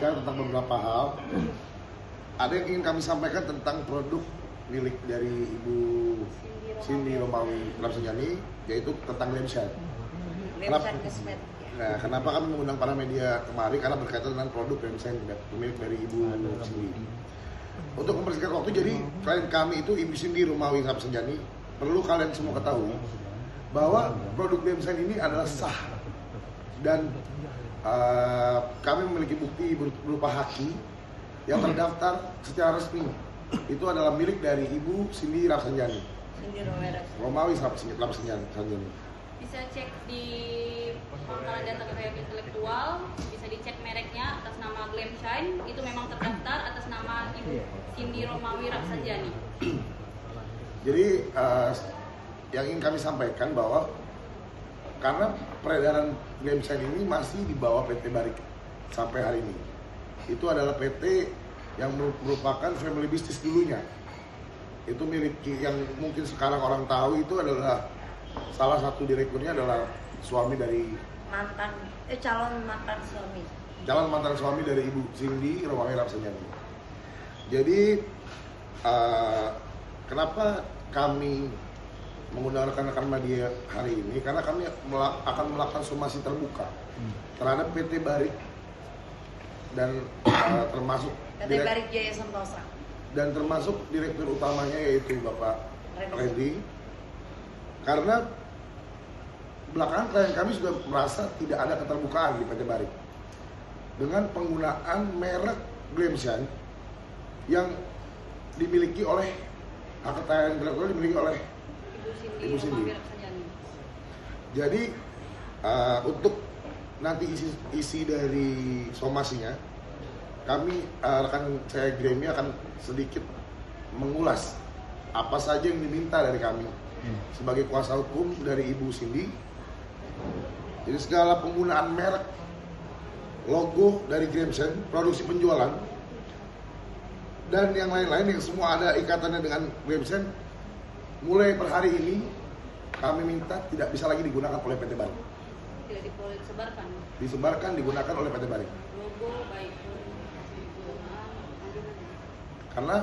bicara tentang beberapa hal. Ada yang ingin kami sampaikan tentang produk milik dari Ibu Cindy Romawi Rafsanjani, yaitu tentang Glamshine. Nah, kenapa kami mengundang para media kemari? Karena berkaitan dengan produk Glamshine milik dari Ibu Cindy. Untuk mempersingkat waktu, jadi klien kami itu Ibu Cindy Romawi Rafsanjani. Perlu kalian semua ketahui bahwa produk Glamshine ini adalah sah dan kami memiliki bukti berupa haki yang terdaftar secara resmi. Itu adalah milik dari Ibu Cindy Rafsanjani. Romawi Rafsanjani. Bisa cek di pangkalan data kekayaan intelektual, bisa dicek mereknya atas nama Glamshine, itu memang terdaftar atas nama Ibu Cindy Romawi Rafsanjani. Jadi yang ingin kami sampaikan bahwa karena peredaran Glamshine ini masih di bawah PT Barik sampai hari ini. Itu adalah PT yang merupakan family business dulunya. Itu milik yang mungkin sekarang orang tahu itu adalah salah satu direkturnya adalah suami dari calon mantan suami. Calon mantan suami dari Ibu Cindy Romawi Rafsanjani. Jadi kenapa kami mengundang rekan-rekan media hari ini? Karena kami akan melakukan somasi terbuka terhadap PT Barik dan termasuk PT Barik Jaya Sentosa dan termasuk direktur utamanya yaitu Bapak Randy. Karena belakangan klien kami sudah merasa tidak ada keterbukaan di PT Barik dengan penggunaan merek Glamshine yang dimiliki oleh hak kekayaan intelektual dimiliki oleh Ibu Cindy. Jadi untuk nanti isi dari somasinya, kami rekan saya Grammy akan sedikit mengulas apa saja yang diminta dari kami sebagai kuasa hukum dari Ibu Cindy. Jadi segala penggunaan merek, logo dari Glamshine, produksi penjualan, dan yang lain-lain yang semua ada ikatannya dengan Glamshine, mulai per hari ini kami minta tidak bisa lagi digunakan oleh PT Barik. Tidak boleh disebarkan. Disebarkan, digunakan oleh PT Barik. Logo baik. Karena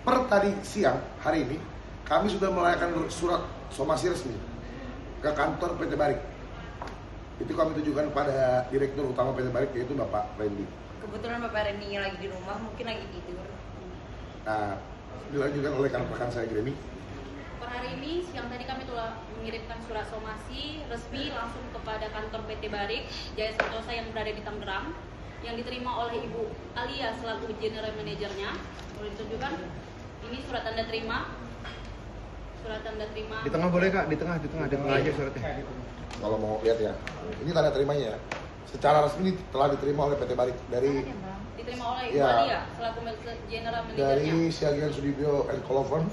per tadi siang hari ini kami sudah melayangkan surat somasi resmi ke kantor PT Barik. Itu kami tujukan pada Direktur Utama PT Barik yaitu Bapak Randy. Kebetulan Bapak Randy lagi di rumah, mungkin lagi tidur. Nah, dilanjutkan oleh rekan saya Grammy. Per hari ini, siang tadi kami telah mengirimkan surat somasi resmi langsung kepada kantor PT Barik Jaya Sentosa yang berada di Tangerang, yang diterima oleh Ibu Alia selaku General Manajernya. Boleh ditunjukkan? Ini surat tanda terima. Surat tanda terima. Di tengah boleh Kak? Di tengah aja suratnya. Kalau mau lihat ya, ini tanda terimanya ya. Secara resmi telah diterima oleh PT Barik dari diterima oleh Ibu ya, Alia selaku General Manajernya. dari Siagian Sudibyo and Colophon.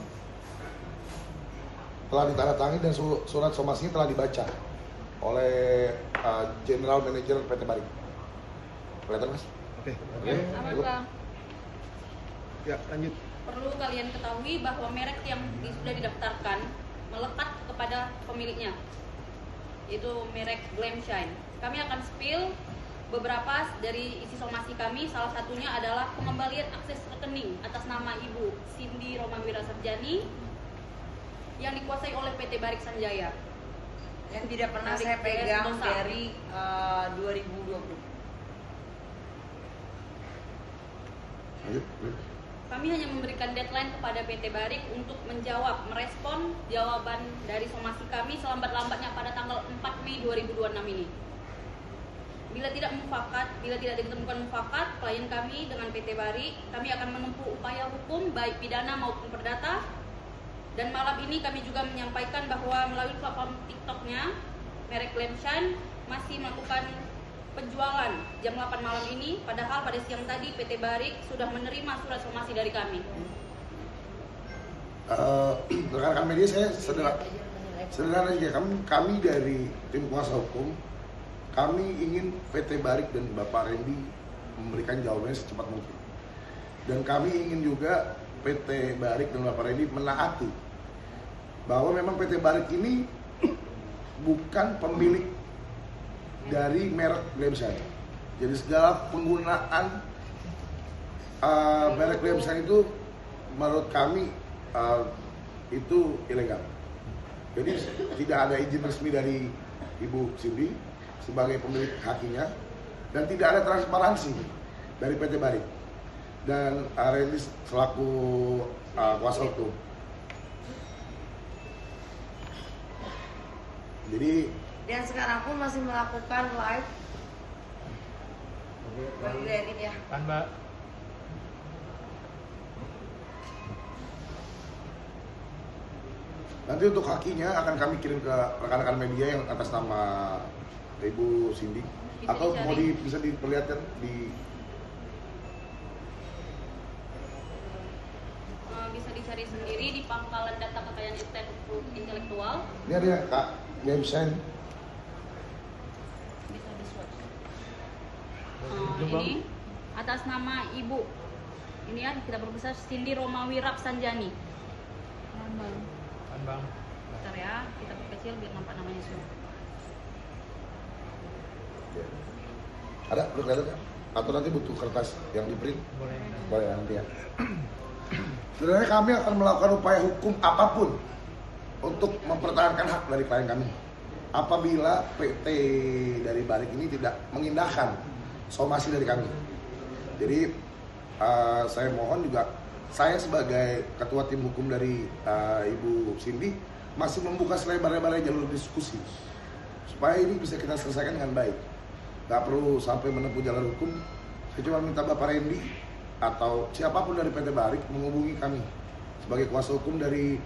Telah ditandatangani dan surat somasinya telah dibaca oleh General Manager PT Barik. Kelihatan Mas? Oke. Aman Bang. Ya, lanjut. Perlu kalian ketahui bahwa merek yang sudah didaftarkan melekat kepada pemiliknya, yaitu merek Glamshine. Kami akan spill beberapa dari isi somasi kami. Salah satunya adalah pengembalian akses rekening atas nama Ibu Cindy Romawi Rafsanjani yang dikuasai oleh PT Barik Sanjaya Yang tidak pernah Barik saya Jaya pegang Sentosa. dari 2020. Lanjut. Kami hanya memberikan deadline kepada PT Barik untuk menjawab, merespon jawaban dari somasi kami selambat-lambatnya pada tanggal 4 Mei 2026 ini. Bila tidak ditemukan mufakat klien kami dengan PT Barik, kami akan menempuh upaya hukum baik pidana maupun perdata. Dan malam ini kami juga menyampaikan bahwa melalui platform TikToknya, merek Glamshine masih melakukan penjualan jam 8 malam ini, padahal pada siang tadi PT Barik sudah menerima surat somasi dari kami. Rekan-rekan media, saya sederhana aja, kami dari tim kuasa hukum, kami ingin PT Barik dan Bapak Randy memberikan jawabannya secepat mungkin. Dan kami ingin juga PT Barik dan Bapak Randy menaati bahwa memang PT Barik ini bukan pemilik dari merek Glamshine. Jadi segala penggunaan merek Glam Shine itu menurut kami itu ilegal. Jadi tidak ada izin resmi dari Ibu Cindy sebagai pemilik hakinya, dan tidak ada transparansi dari PT Barik dan Randy selaku kuasa hukum. Jadi Dan sekarang pun masih melakukan live bagi Reddit ya. Kan Mbak. nanti untuk hakinya akan kami kirim ke rekan-rekan media yang atas nama Ibu Cindy. Bisa Atau mau dicari. bisa diperlihatkan di Bisa dicari sendiri di pangkalan data kekayaan intelektual. ini ada ya, Kak Glam Shine. Bisa di search. Coba. Ini atas nama Ibu, ini ya kita berbesar Cindy Romawi Rapsanjani. Kan Bang. Bentar ya, kita perkecil biar nampak namanya semua. Ada belum kelihatan kan? Atau nanti butuh kertas yang di print? Boleh. Boleh nanti ya. Sebenarnya kami akan melakukan upaya hukum apapun untuk mempertahankan hak dari klien kami. Apabila PT dari Barik ini tidak mengindahkan somasi dari kami. Jadi saya mohon juga, saya sebagai ketua tim hukum dari Ibu Cindy masih membuka selebar-lebarnya jalur diskusi supaya ini bisa kita selesaikan dengan baik. Gak perlu sampai menempuh jalur hukum. Saya cuma minta Bapak Randy atau siapapun dari PT Barik menghubungi kami sebagai kuasa hukum dari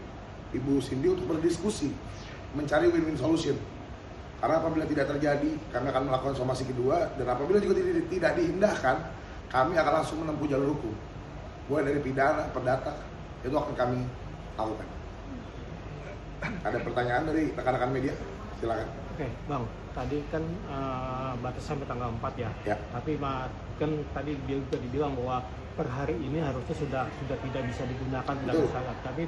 Ibu Cindy untuk berdiskusi, mencari win-win solution. Karena apabila tidak terjadi, kami akan melakukan somasi kedua, dan apabila juga tidak diindahkan, kami akan langsung menempuh jalur hukum. Mulai dari pidana, perdata, itu akan kami lakukan. Ada pertanyaan dari rekan-rekan media? Silakan. Oke, Bang. Tadi kan batas sampai tanggal 4 ya. Ya. Tapi kan tadi dia juga dibilang bahwa per hari ini harusnya sudah tidak bisa digunakan, tidak Betul. bisa. Tapi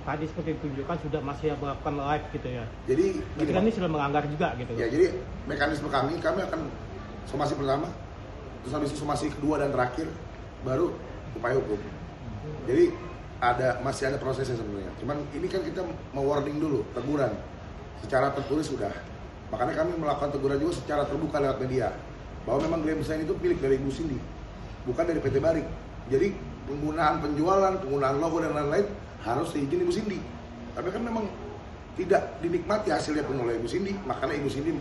tadi seperti ditunjukkan sudah masih melakukan live gitu ya. Jadi Berarti gini, kan Pak. ini sudah melanggar juga gitu. Ya, jadi mekanisme kami akan somasi pertama, terus habis itu somasi kedua dan terakhir, baru upaya hukum. Jadi masih ada prosesnya sebenarnya. Cuman ini kan kita mau warning dulu, teguran secara tertulis sudah. Makanya kami melakukan teguran juga secara terbuka lewat media bahwa memang Glam Shine itu milik dari Ibu Cindy, bukan dari PT Barik. Jadi penggunaan penjualan, penggunaan logo dan lain-lain harus diizin Ibu Cindy. Tapi kan memang tidak dinikmati hasilnya pun oleh Ibu Cindy, makanya Ibu Cindy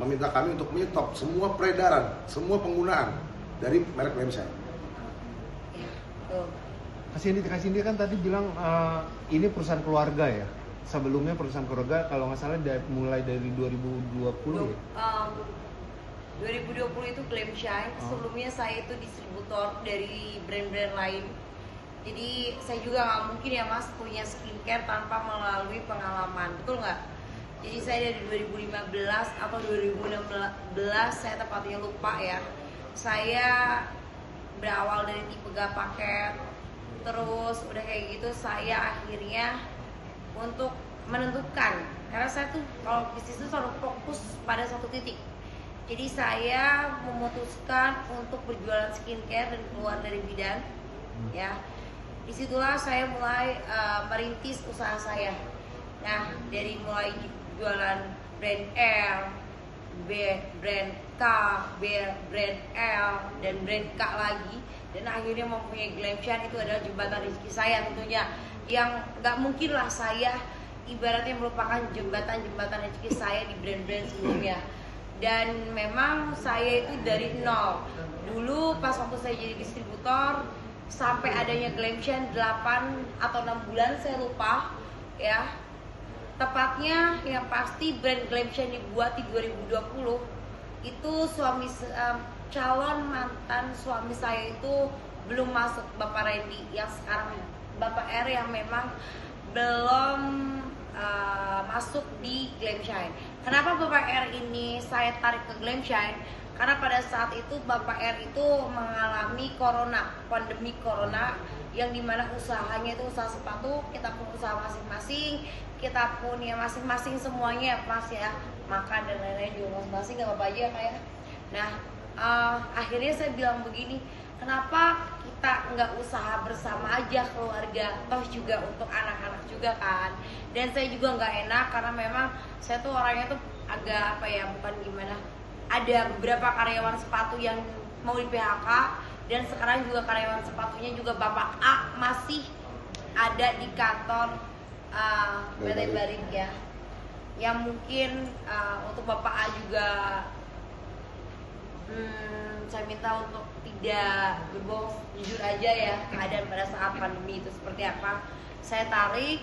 meminta kami untuk menyetop semua peredaran, semua penggunaan dari merek Glam Shine. Ya, tuh. Kak Cindy kan tadi bilang ini perusahaan keluarga ya. Sebelumnya perusahaan keluarga kalau nggak salah mulai dari 2020 ya. 2020 itu Glam Shine. Sebelumnya saya itu distributor dari brand-brand lain. Jadi saya juga nggak mungkin ya Mas punya skincare tanpa melalui pengalaman, betul nggak? Jadi saya dari 2015 atau 2016, saya tepatnya lupa ya. Saya berawal dari tipe gak paket, terus udah kayak gitu saya akhirnya untuk menentukan, karena saya tuh kalau bisnis itu selalu fokus pada satu titik. Jadi saya memutuskan untuk berjualan skincare dan keluar dari bidan, ya. Disitulah saya mulai merintis usaha saya. Nah, dari mulai jualan brand L, brand K, brand L, dan brand K lagi, dan akhirnya mempunyai Glam Shine. Itu adalah jembatan rezeki saya tentunya, yang nggak mungkin lah saya ibaratnya merupakan jembatan rezeki saya di brand-brand sebelumnya. Dan memang saya itu dari nol. Dulu pas waktu saya jadi distributor sampai adanya Glam Shine 8 atau 6 bulan saya lupa ya. Tepatnya yang pasti brand Glam Shine dibuat di 2020 itu calon mantan suami saya itu belum masuk, Bapak Randy yang sekarang Bapak R yang memang belum masuk di Glam Shine. Kenapa Bapak R ini saya tarik ke Glam Shine? Karena pada saat itu Bapak R itu mengalami pandemi corona, yang dimana usahanya itu usaha sepatu, kita pun usaha masing-masing, kita pun ya masing-masing semuanya Mas ya, makan dan lain-lain juga masing-masing, gak apa-apa aja kayak. Nah akhirnya saya bilang begini, kenapa kita nggak usaha bersama aja keluarga, toh juga untuk anak-anak juga kan. Dan saya juga nggak enak karena memang saya tuh orangnya tuh agak apa ya, bukan gimana, ada beberapa karyawan sepatu yang mau di PHK, dan sekarang juga karyawan sepatunya juga Bapak A masih ada di kantor PT Barik ya. Yang mungkin untuk Bapak A juga saya minta untuk tidak berbohong, jujur aja ya keadaan pada saat pandemi itu seperti apa. Saya tarik,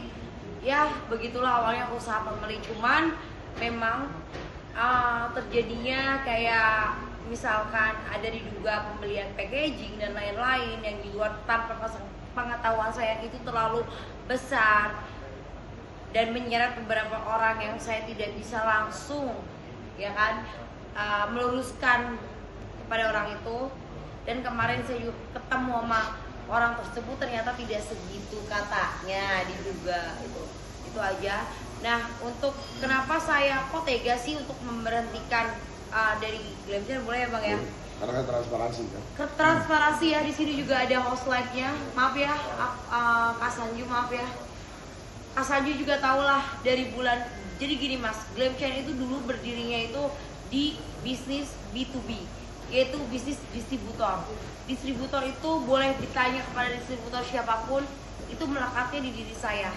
ya begitulah awalnya usaha pembeli. Cuman memang terjadinya kayak misalkan ada diduga pembelian packaging dan lain-lain yang di luar tanpa pengetahuan saya itu terlalu besar dan menyeret beberapa orang yang saya tidak bisa langsung ya kan meluruskan kepada orang itu. Dan kemarin saya juga ketemu sama orang tersebut, ternyata tidak segitu katanya diduga. Itu aja. Nah, untuk kenapa saya kok tega sih untuk memberhentikan dari Glamchair, boleh ya Bang ya? Karena kan transparansi kan. Transparansi ya, di sini juga ada host live-nya. Maaf ya, Kak Sanju, maaf ya. Kak Sanju juga tahulah dari bulan. Jadi gini Mas, Glamchair itu dulu berdirinya itu di bisnis B2B, yaitu bisnis distributor. Distributor itu boleh ditanya kepada distributor siapapun, itu melekatnya di diri saya.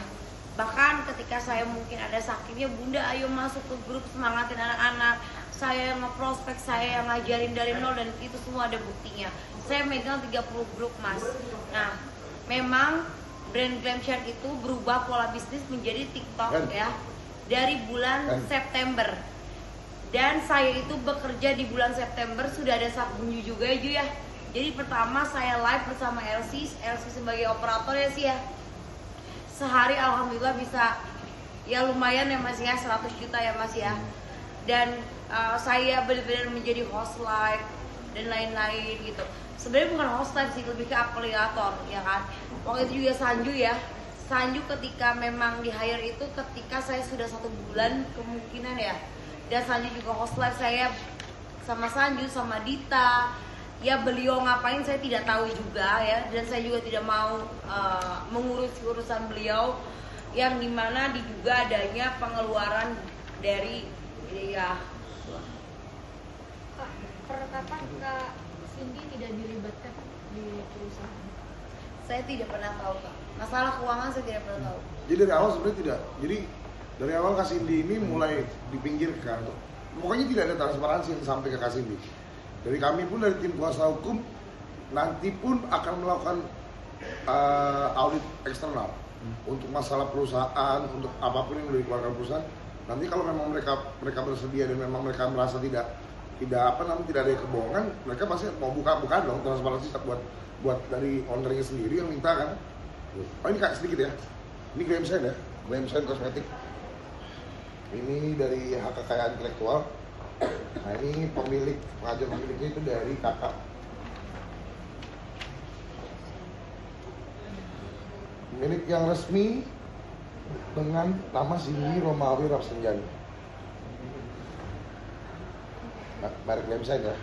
Bahkan ketika saya mungkin ada sakitnya, Bunda ayo masuk ke grup, semangatin anak-anak. Saya yang ngeprospek, saya yang ngajarin dari nol, dan itu semua ada buktinya. Saya megang 30 grup Mas. Nah, memang brand Glamchair itu berubah pola bisnis menjadi TikTok ya dari bulan September. Dan saya itu bekerja di bulan September, sudah ada Sabunju juga ya Ju ya. Jadi pertama saya live bersama LC sebagai operator ya sih ya. Sehari alhamdulillah bisa ya lumayan ya Mas ya, 100 juta ya Mas ya. Dan saya benar-benar menjadi host live dan lain-lain gitu. Sebenarnya bukan host live sih, lebih ke afiliator ya kan. Waktu itu juga Sanju ya. Sanju ketika memang di hire itu ketika saya sudah 1 bulan kemungkinan ya. Dan Sanju juga host live saya sama Sanju, sama Dita. Ya beliau ngapain saya tidak tahu juga ya. Dan saya juga tidak mau mengurus urusan beliau, yang dimana diduga adanya pengeluaran dari ya. Kak, perkataan Kak Cindy tidak dilibatkan di perusahaan? Saya tidak pernah tahu Kak. Masalah keuangan saya tidak pernah tahu. Jadi dari awal sebenarnya tidak. Jadi dari awal Kak Cindy ini mulai dipinggirkan. Pokoknya tidak ada transparansi yang sampai ke Kak Cindy. Dari kami pun, dari tim kuasa hukum, nanti pun akan melakukan audit eksternal untuk masalah perusahaan, untuk apapun yang sudah dikeluarkan perusahaan. Nanti kalau memang mereka bersedia dan memang mereka merasa tidak ada kebohongan, mereka pasti mau buka dong transparansi buat dari ownernya sendiri yang minta kan. Oh ini Kak sedikit ya, ini Glamchair ya, Glamchair kosmetik. Ini dari hak kekayaan intelektual. Nah ini pengajar pemiliknya itu dari kakak. Milik yang resmi dengan nama Cindy Romawi Rapsenjani. Merek Glamchair ya.